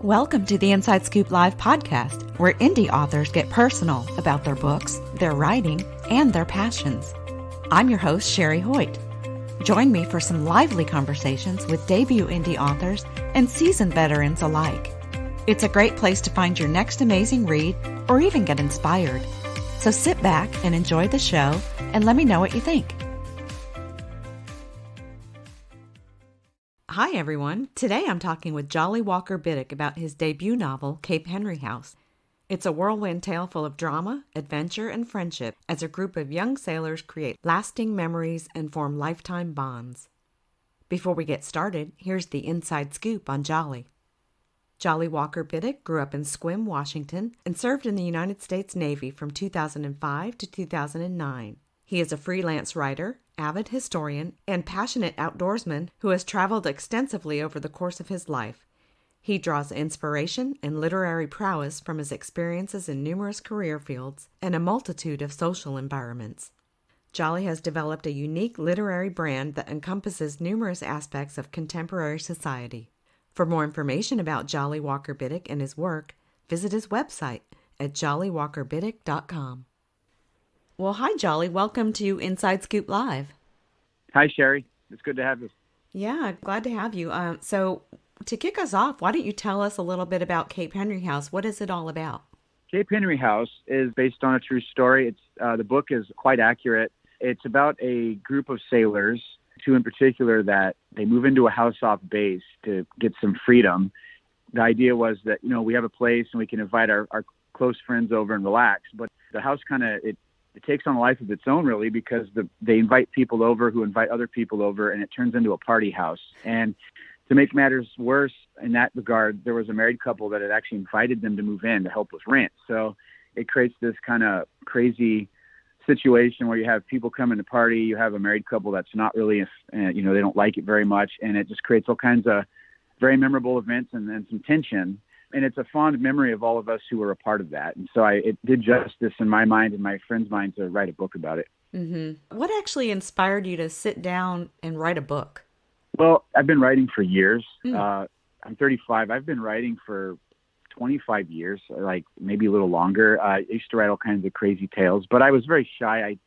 Welcome to the Inside Scoop Live podcast, where indie authors get personal about their books, their writing, and their passions. I'm your host, Sherry Hoyt. Join me for some lively conversations with debut indie authors and seasoned veterans alike. It's a great place to find your next amazing read or even get inspired. So sit back and enjoy the show and let me know what you think. Hi, everyone. Today I'm talking with Jolly Walker Bittick about his debut novel, Cape Henry House. It's a whirlwind tale full of drama, adventure, and friendship as a group of young sailors create lasting memories and form lifetime bonds. Before we get started, here's the inside scoop on Jolly. Jolly Walker Bittick grew up in Sequim, Washington, and served in the United States Navy from 2005 to 2009. He is a freelance writer, avid historian, and passionate outdoorsman who has traveled extensively over the course of his life. He draws inspiration and literary prowess from his experiences in numerous career fields and a multitude of social environments. Jolly has developed a unique literary brand that encompasses numerous aspects of contemporary society. For more information about Jolly Walker Bittick and his work, visit his website at jollywalkerbittick.com. Well, hi, Jolly. Welcome to Inside Scoop Live. Hi, Sherry. It's good to have you. Yeah, glad to have you. So to kick us off, why don't you tell us a little bit about Cape Henry House? What is it all about? Cape Henry House is based on a true story. The book is quite accurate. It's about a group of sailors, two in particular, that they move into a house off base to get some freedom. The idea was that, we have a place and we can invite our close friends over and relax. But the house it takes on a life of its own, really, because they invite people over who invite other people over, and it turns into a party house. And to make matters worse in that regard, there was a married couple that had actually invited them to move in to help with rent. So it creates this kind of crazy situation where you have people coming to party, you have a married couple that's not really, they don't like it very much, and it just creates all kinds of very memorable events and some tension. And it's a fond memory of all of us who were a part of that. And so it did justice in my mind and my friend's mind to write a book about it. Mm-hmm. What actually inspired you to sit down and write a book? Well, I've been writing for years. I'm 35. I've been writing for 25 years, like maybe a little longer. I used to write all kinds of crazy tales, but I was very shy.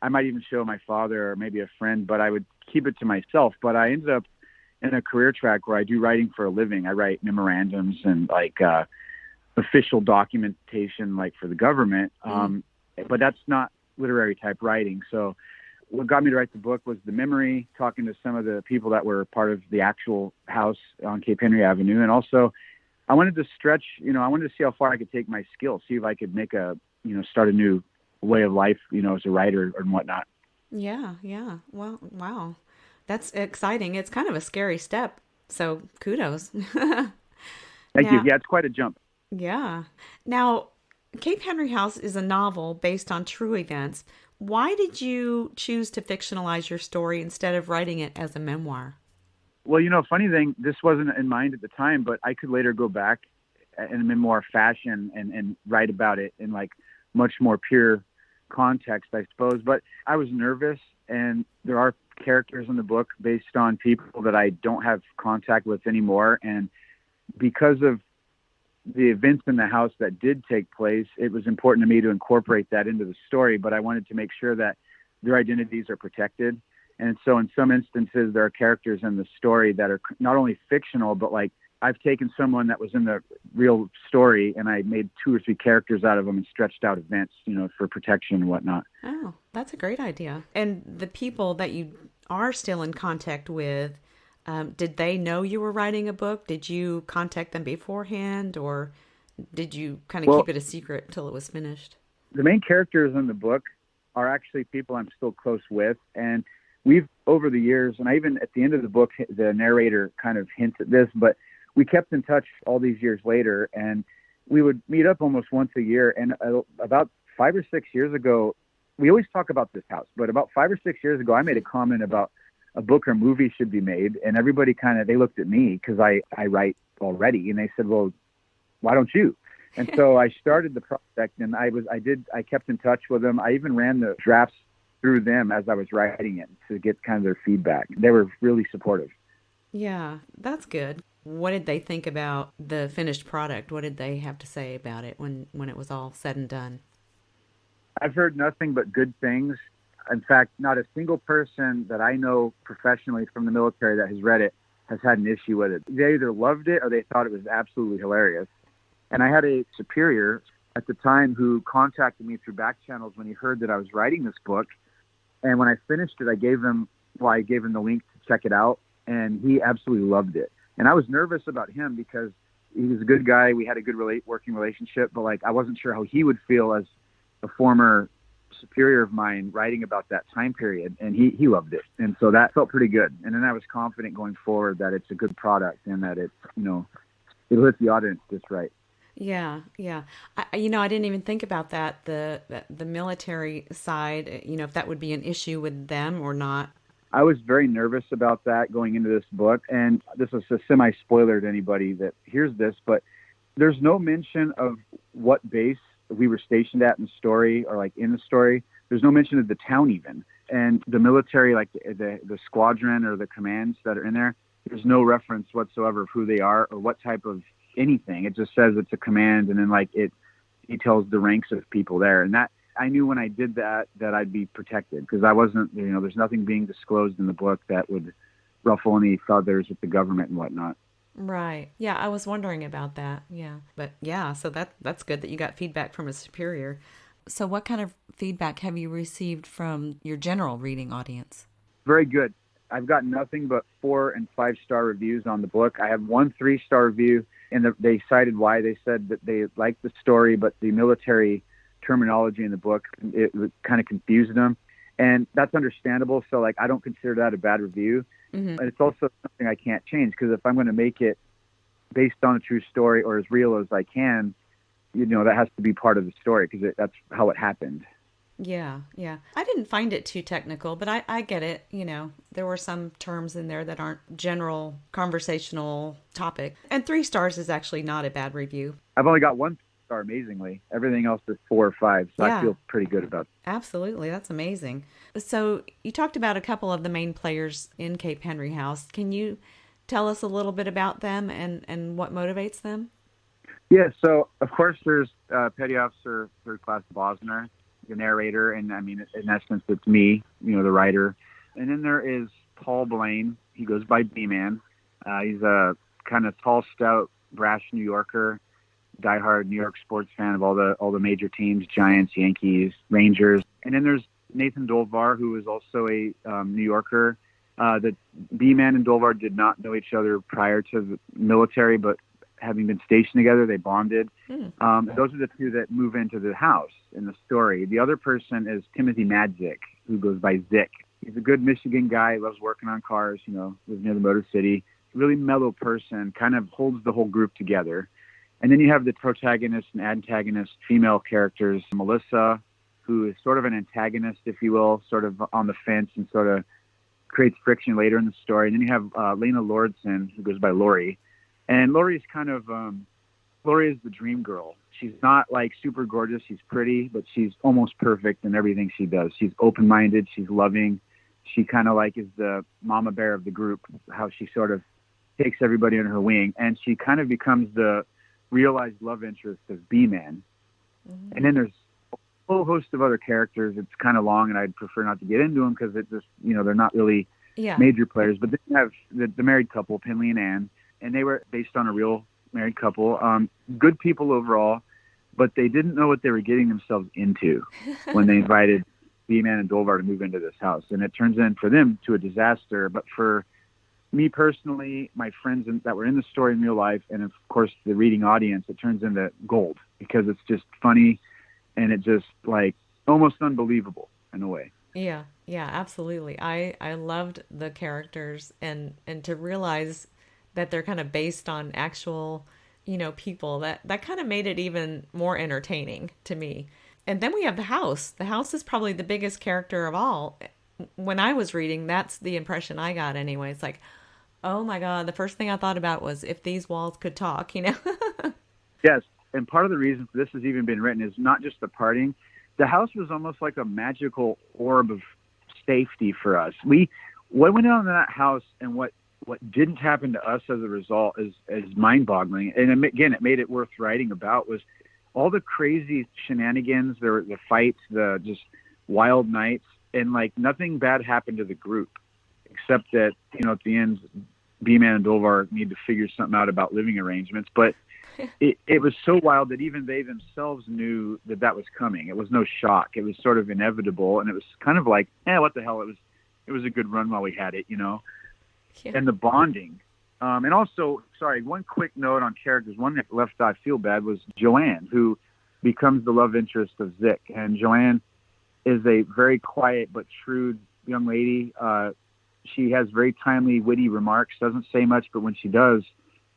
I might even show my father or maybe a friend, but I would keep it to myself. But I ended up in a career track where I do writing for a living. I write memorandums and official documentation, like for the government. But that's not literary type writing. So what got me to write the book was the memory, talking to some of the people that were part of the actual house on Cape Henry Avenue. And also I wanted to stretch, I wanted to see how far I could take my skills, see if I could make start a new way of life, as a writer and whatnot. Yeah. Well, wow. That's exciting. It's kind of a scary step. So kudos. Thank you. Yeah, it's quite a jump. Yeah. Now, Cape Henry House is a novel based on true events. Why did you choose to fictionalize your story instead of writing it as a memoir? Well, funny thing, this wasn't in mind at the time, but I could later go back in a memoir fashion and write about it in much more pure context, I suppose. But I was nervous, and there are characters in the book based on people that I don't have contact with anymore. And because of the events in the house that did take place, it was important to me to incorporate that into the story, but I wanted to make sure that their identities are protected. And so in some instances, there are characters in the story that are not only fictional, but I've taken someone that was in the real story and I made 2 or 3 characters out of them and stretched out events, for protection and whatnot. Oh, that's a great idea. And the people that you are still in contact with, did they know you were writing a book? Did you contact them beforehand, or did you kind of keep it a secret until it was finished? The main characters in the book are actually people I'm still close with. And we've, over the years, and I even at the end of the book, the narrator kind of hints at this, but we kept in touch all these years later, and we would meet up almost once a year. And about 5 or 6 years ago, we always talk about this house, but about 5 or 6 years ago, I made a comment about a book or movie should be made. And everybody they looked at me because I write already. And they said, well, why don't you? And so I started the project, and I kept in touch with them. I even ran the drafts through them as I was writing it to get kind of their feedback. They were really supportive. Yeah, that's good. What did they think about the finished product? What did they have to say about it when it was all said and done? I've heard nothing but good things. In fact, not a single person that I know professionally from the military that has read it has had an issue with it. They either loved it or they thought it was absolutely hilarious. And I had a superior at the time who contacted me through back channels when he heard that I was writing this book. And when I finished it, I gave him the link to check it out, and he absolutely loved it. And I was nervous about him because he was a good guy. We had a good working relationship, but I wasn't sure how he would feel as a former superior of mine writing about that time period, and he loved it. And so that felt pretty good. And then I was confident going forward that it's a good product and that it's, it'll hit the audience just right. Yeah, yeah. I didn't even think about that, the military side, if that would be an issue with them or not. I was very nervous about that going into this book, and this is a semi-spoiler to anybody that hears this, but there's no mention of what base we were stationed at in the story or in the story. There's no mention of the town even. And the military, the squadron or the commands that are in there, there's no reference whatsoever of who they are or what type of anything. It just says it's a command, and then it details the ranks of people there. And that I knew when I did that I'd be protected, because I wasn't, there's nothing being disclosed in the book that would ruffle any feathers with the government and whatnot. Right. Yeah, I was wondering about that. Yeah. But yeah, so that's good that you got feedback from a superior. So what kind of feedback have you received from your general reading audience? Very good. I've got nothing but 4 and 5-star reviews on the book. I have one 3-star review, and they cited why. They said that they liked the story, but the military terminology in the book, it kind of confused them. And that's understandable. So I don't consider that a bad review. Mm-hmm. And it's also something I can't change, because if I'm going to make it based on a true story or as real as I can, that has to be part of the story, because that's how it happened. Yeah, yeah. I didn't find it too technical, but I get it. There were some terms in there that aren't general conversational topic. And 3 stars is actually not a bad review. I've only got 1 star, amazingly. Everything else is 4 or 5, so yeah. I feel pretty good about it. Absolutely. That's amazing. So you talked about a couple of the main players in Cape Henry House. Can you tell us a little bit about them and what motivates them? Yeah, so of course there's Petty Officer 3rd Class Bosner, the narrator, and I mean, in essence, it's me, the writer. And then there is Paul Blaine. He goes by B-Man. He's a kind of tall, stout, brash New Yorker, diehard New York sports fan of all the major teams: Giants, Yankees, Rangers. And then there's Nathan Dolvar, who is also a New Yorker. The B-Man and Dolvar did not know each other prior to the military, but having been stationed together, they bonded. Those are the 2 that move into the house in the story. The other person is Timothy Madzik, who goes by Zick. He's a good Michigan guy, loves working on cars, lives near the Motor City. Really mellow person, kind of holds the whole group together. And then you have the protagonist and antagonist female characters, Melissa, who is sort of an antagonist, if you will, sort of on the fence and sort of creates friction later in the story. And then you have Elena Lordson, who goes by Lori. And Lori's Lori is the dream girl. She's not super gorgeous. She's pretty, but she's almost perfect in everything she does. She's open-minded. She's loving. She kind of is the mama bear of the group, how she sort of takes everybody under her wing. And she kind of becomes the realized love interest of B-Man. Mm-hmm. And then there's a whole host of other characters. It's kind of long, and I'd prefer not to get into them because it just, they're not really major players. But then you have the married couple, Penley and Ann. And they were based on a real married couple. Good people overall, but they didn't know what they were getting themselves into when they invited B-Man and Dolvar to move into this house. And it turns in for them to a disaster. But for me personally, my friends that were in the story in real life, and of course the reading audience, it turns into gold, because it's just funny and it just almost unbelievable in a way. Yeah, absolutely. I loved the characters and to realize that they're kind of based on actual, people, that kind of made it even more entertaining to me. And then we have the house. The house is probably the biggest character of all. When I was reading, that's the impression I got anyway. It's oh my God, the first thing I thought about was if these walls could talk, Yes, and part of the reason for this has even been written is not just the parting. The house was almost like a magical orb of safety for us. What went on in that house and what what didn't happen to us as a result is mind-boggling. And again, it made it worth writing about was all the crazy shenanigans, the fights, the just wild nights, and like nothing bad happened to the group, except that, at the end, B-Man and Dolvar need to figure something out about living arrangements. But it was so wild that even they themselves knew that was coming. It was no shock. It was sort of inevitable. And it was kind of like, what the hell? It was a good run while we had it, Yeah. And the bonding. And also, sorry, one quick note on characters. One that left I feel bad was Joanne, who becomes the love interest of Zick. And Joanne is a very quiet but shrewd young lady. She has very timely, witty remarks, doesn't say much, but when she does,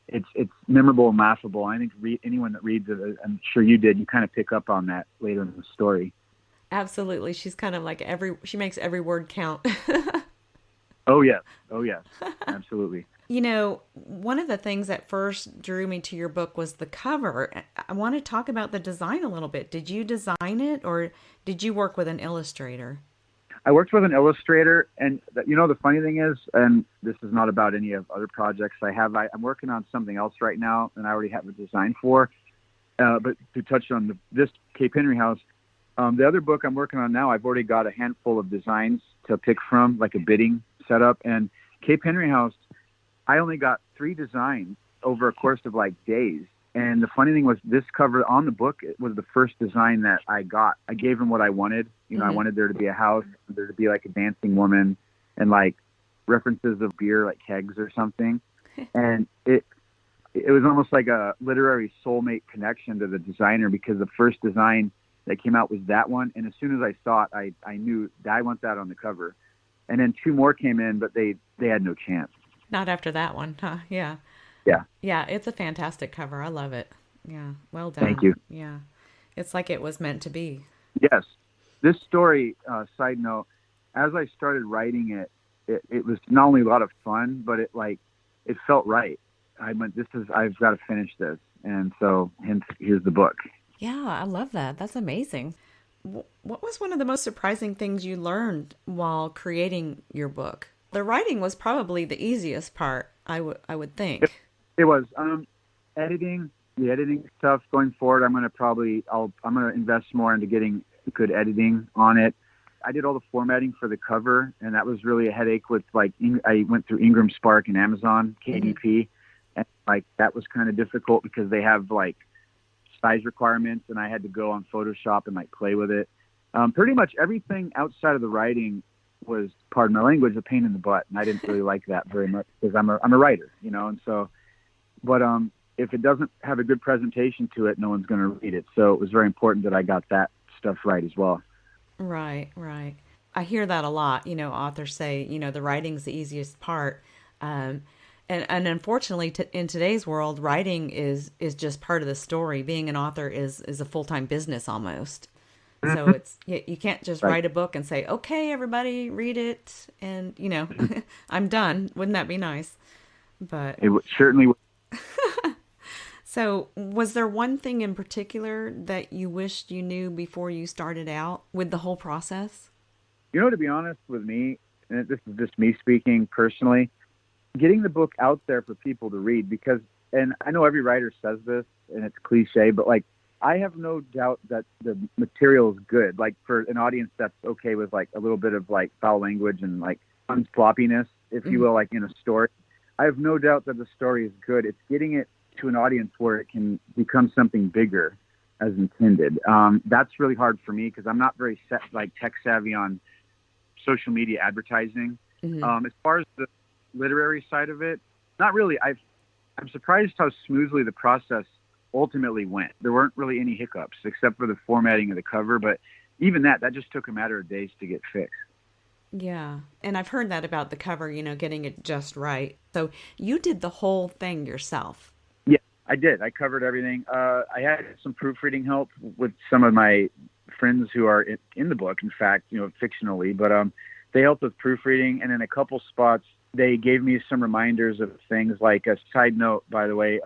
it's memorable and laughable. I think anyone that reads it, I'm sure you did, you kind of pick up on that later in the story. Absolutely. She's kind of like she makes every word count. Oh, yes. Absolutely. One of the things that first drew me to your book was the cover. I want to talk about the design a little bit. Did you design it, or did you work with an illustrator? I worked with an illustrator, and the funny thing is, and this is not about any of other projects I have, I'm working on something else right now, and I already have a design for, but to touch on this Cape Henry house, the other book I'm working on now, I've already got a handful of designs to pick from, like a bidding setup, and Cape Henry house, I only got 3 designs over a course of like days. And the funny thing was, this cover on the book, it was the first design that I got. I gave him what I wanted. I wanted there to be a house, there to be like a dancing woman, and like references of beer, like kegs or something. And it was almost like a literary soulmate connection to the designer, because the first design that came out was that one. And as soon as I saw it, I knew that I want that on the cover. And then 2 more came in, but they had no chance. Not after that one, huh? Yeah. Yeah. Yeah, it's a fantastic cover. I love it. Yeah, well done. Thank you. Yeah. It's like it was meant to be. Yes. This story, side note, as I started writing it was not only a lot of fun, but it felt right. I went, I've got to finish this. And so hence, here's the book. Yeah, I love that. That's amazing. What was one of the most surprising things you learned while creating your book? The writing was probably the easiest part, I would think. It was editing, the editing stuff going forward. I'm going to invest more into getting good editing on it. I did all the formatting for the cover, and that was really a headache with I went through Ingram Spark and Amazon KDP, and that was kind of difficult because they have size requirements, and I had to go on Photoshop and play with it. Pretty much everything outside of the writing was, pardon my language, a pain in the butt, and I didn't really like that very much because I'm a writer, and so. But if it doesn't have a good presentation to it, no one's going to read it. So it was very important that I got that stuff right as well. Right. I hear that a lot. Authors say, the writing's the easiest part. And unfortunately, in today's world, writing is just part of the story. Being an author is a full-time business almost. So it's you can't just write a book and say, okay, everybody read it, and I'm done. Wouldn't that be nice? But it certainly would. So was there one thing in particular that you wished you knew before you started out with the whole process? To be honest with me, and this is just me speaking personally, getting the book out there for people to read, because, and I know every writer says this and it's cliche, but I have no doubt that the material is good. For an audience that's okay with a little bit of foul language and fun sloppiness, if you will, in a story. I have no doubt that the story is good. It's getting it to an audience where it can become something bigger as intended. That's really hard for me because I'm not very tech savvy on social media advertising. As far as the literary side of it, not really. I'm surprised how smoothly the process ultimately went. There weren't really any hiccups except for the formatting of the cover, but even that just took a matter of days to get fixed. Yeah. And I've heard that about the cover, getting it just right. So you did the whole thing yourself. Yeah, I did. I covered everything. I had some proofreading help with some of my friends who are in the book, in fact, fictionally, but they helped with proofreading. And in a couple spots, they gave me some reminders of things. Like a side note, by the way,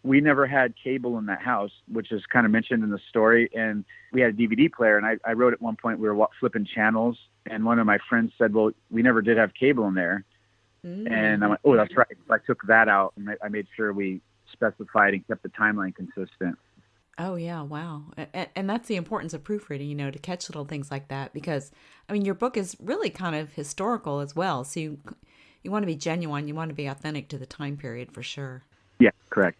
we never had cable in that house, which is kind of mentioned in the story. And we had a DVD player. And I wrote at one point, we were flipping channels. And one of my friends said, well, we never did have cable in there. And I went, oh, that's right. So I took that out, and I made sure we specified and kept the timeline consistent. Oh, yeah. Wow. And that's the importance of proofreading, to catch little things like that. Because, I mean, your book is really kind of historical as well. So you want to be genuine. You want to be authentic to the time period for sure. Yeah, correct.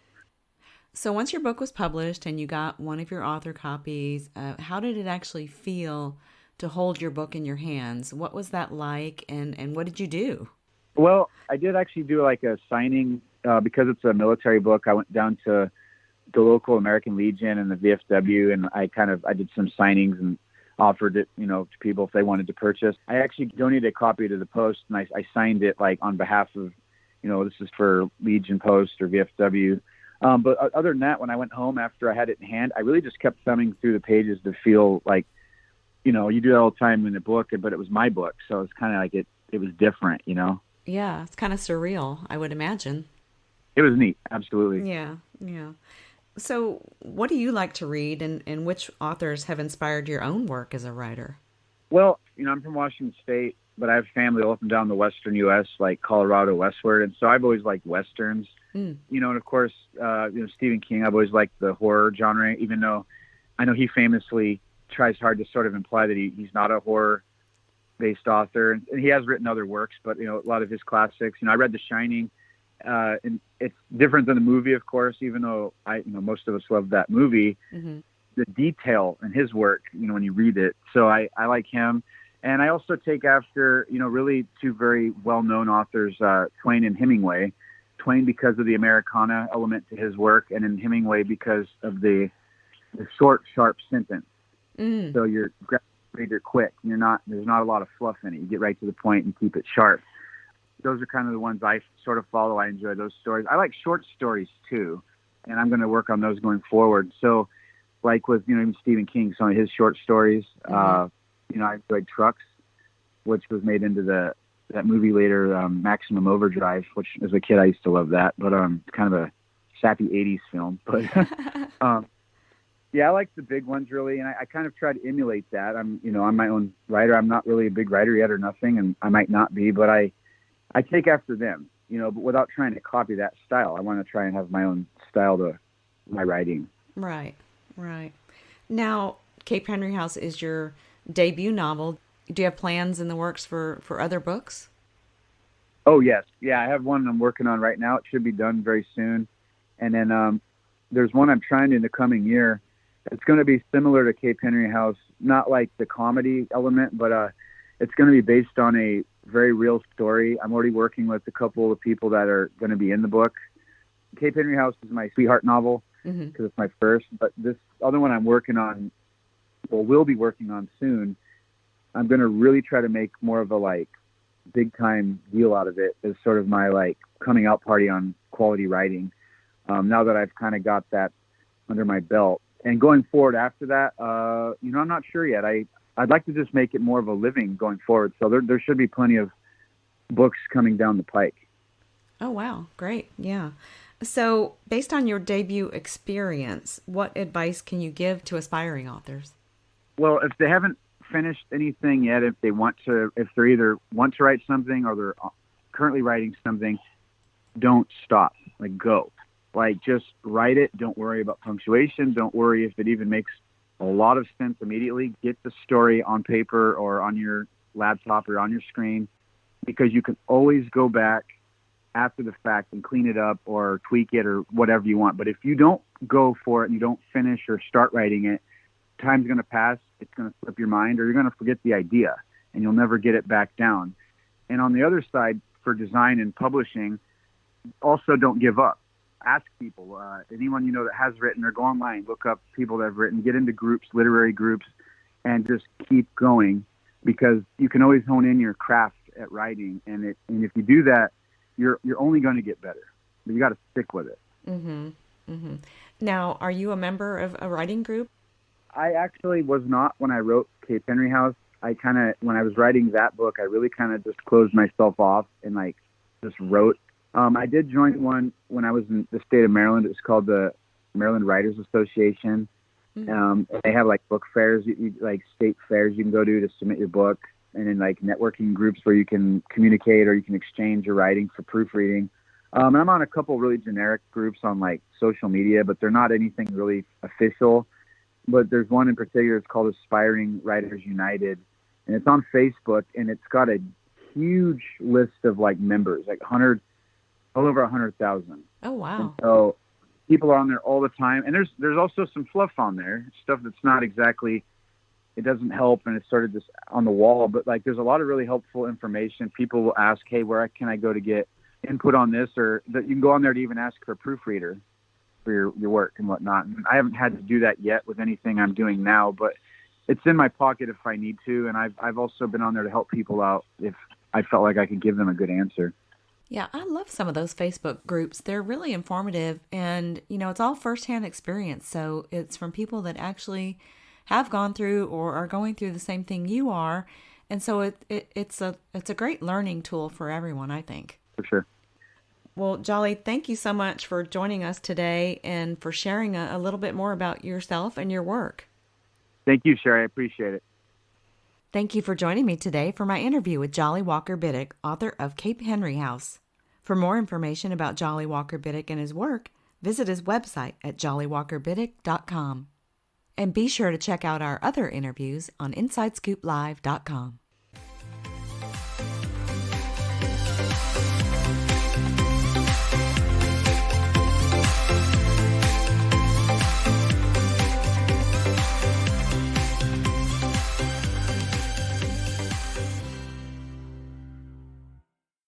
So once your book was published and you got one of your author copies, how did it actually feel to hold your book in your hands? What was that like, and what did you do? Well, I did actually do like a signing because it's a military book. I went down to the local American Legion and the VFW, and I did some signings and offered it, to people if they wanted to purchase. I actually donated a copy to the Post, and I signed it like on behalf of, this is for Legion Post or VFW. But other than that, when I went home after I had it in hand, I really just kept thumbing through the pages to feel like, you do that all the time in a book, but it was my book. So it's kind of like it was different, Yeah, it's kind of surreal, I would imagine. It was neat. Absolutely. Yeah, yeah. So what do you like to read, and which authors have inspired your own work as a writer? Well, I'm from Washington State, but I have family all up and down the western U.S., like Colorado westward. And so I've always liked Westerns, and of course, Stephen King, I've always liked the horror genre, even though I know he famously tries hard to sort of imply that he's not a horror-based author. And he has written other works, but, a lot of his classics, I read The Shining, and it's different than the movie, of course, even though most of us love that movie. The detail in his work, when you read it. So I like him. And I also take after, really two very well-known authors, Twain and Hemingway. Twain because of the Americana element to his work, and in Hemingway because of the short, sharp sentence. So you're quick. There's not a lot of fluff in it. You get right to the point and keep it sharp. Those are kind of the ones I sort of follow. I enjoy those stories. I like short stories too, and I'm going to work on those going forward. So like with, even Stephen King, some of his short stories, I enjoyed Trucks, which was made into that movie later, Maximum Overdrive, which as a kid, I used to love that, but it's kind of a sappy 80s film. But yeah, I like the big ones really. And I kind of try to emulate that. I'm my own writer. I'm not really a big writer yet or nothing, and I might not be, but I take after them, but without trying to copy that style. I want to try and have my own style to my writing. Right. Now, Cape Henry House is your debut novel. Do you have plans in the works for other books? Oh, yes. Yeah, I have one I'm working on right now. It should be done very soon. And then there's one I'm trying in the coming year. It's going to be similar to Cape Henry House, not like the comedy element, but it's going to be based on a very real story. I'm already working with a couple of people that are going to be in the book. Cape Henry House is my sweetheart novel because it's my first, but this other one I'm working on, will be working on soon. I'm going to really try to make more of a big time deal out of it as sort of my coming out party on quality writing. Now that I've kind of got that under my belt, and going forward after that, I'm not sure yet. I'd like to just make it more of a living going forward. So there should be plenty of books coming down the pike. Oh, wow. Great. Yeah. So based on your debut experience, what advice can you give to aspiring authors? Well, if they haven't finished anything yet, if they're either want to write something or they're currently writing something, don't stop. Go. Just write it. Don't worry about punctuation. Don't worry if it even makes a lot of sense immediately. Get the story on paper or on your laptop or on your screen, because you can always go back after the fact and clean it up or tweak it or whatever you want. But if you don't go for it and you don't finish or start writing it, time's going to pass. It's going to slip your mind, or you're going to forget the idea and you'll never get it back down. And on the other side, for design and publishing, also don't give up. Ask people, anyone that has written, or go online, look up people that have written, get into groups, literary groups, and just keep going, because you can always hone in your craft at writing. And if you do that, you're only going to get better, but you got to stick with it. Now, are you a member of a writing group? I actually was not when I wrote Cape Henry House. When I was writing that book, I really kind of just closed myself off and just wrote. I did join one when I was in the state of Maryland. It's called the Maryland Writers Association. They have book fairs, state fairs you can go to submit your book. and in like networking groups where you can communicate or you can exchange your writing for proofreading. And I'm on a couple really generic groups on like social media, but they're not anything really official. But there's one in particular, it's called Aspiring Writers United, and it's on Facebook, and it's got a huge list of like members, like all over 100,000. Oh, wow. And so people are on there all the time. And there's also some fluff on there, stuff that's not exactly, it doesn't help, and it's sort of just on the wall, but like there's a lot of really helpful information. People will ask, hey, where can I go to get input on this? Or that you can go on there to even ask for a proofreader for your work and whatnot. And I haven't had to do that yet with anything I'm doing now, but it's in my pocket if I need to. And I've also been on there to help people out if I felt like I could give them a good answer. Yeah, I love some of those Facebook groups. They're really informative, and, it's all firsthand experience. So it's from people that actually have gone through or are going through the same thing you are. And so it's a great learning tool for everyone, I think. For sure. Well, Jolly, thank you so much for joining us today and for sharing a little bit more about yourself and your work. Thank you, Sherry. I appreciate it. Thank you for joining me today for my interview with Jolly Walker Bittick, author of Cape Henry House. For more information about Jolly Walker Bittick and his work, visit his website at jollywalkerbittick.com. And be sure to check out our other interviews on InsideScoopLive.com.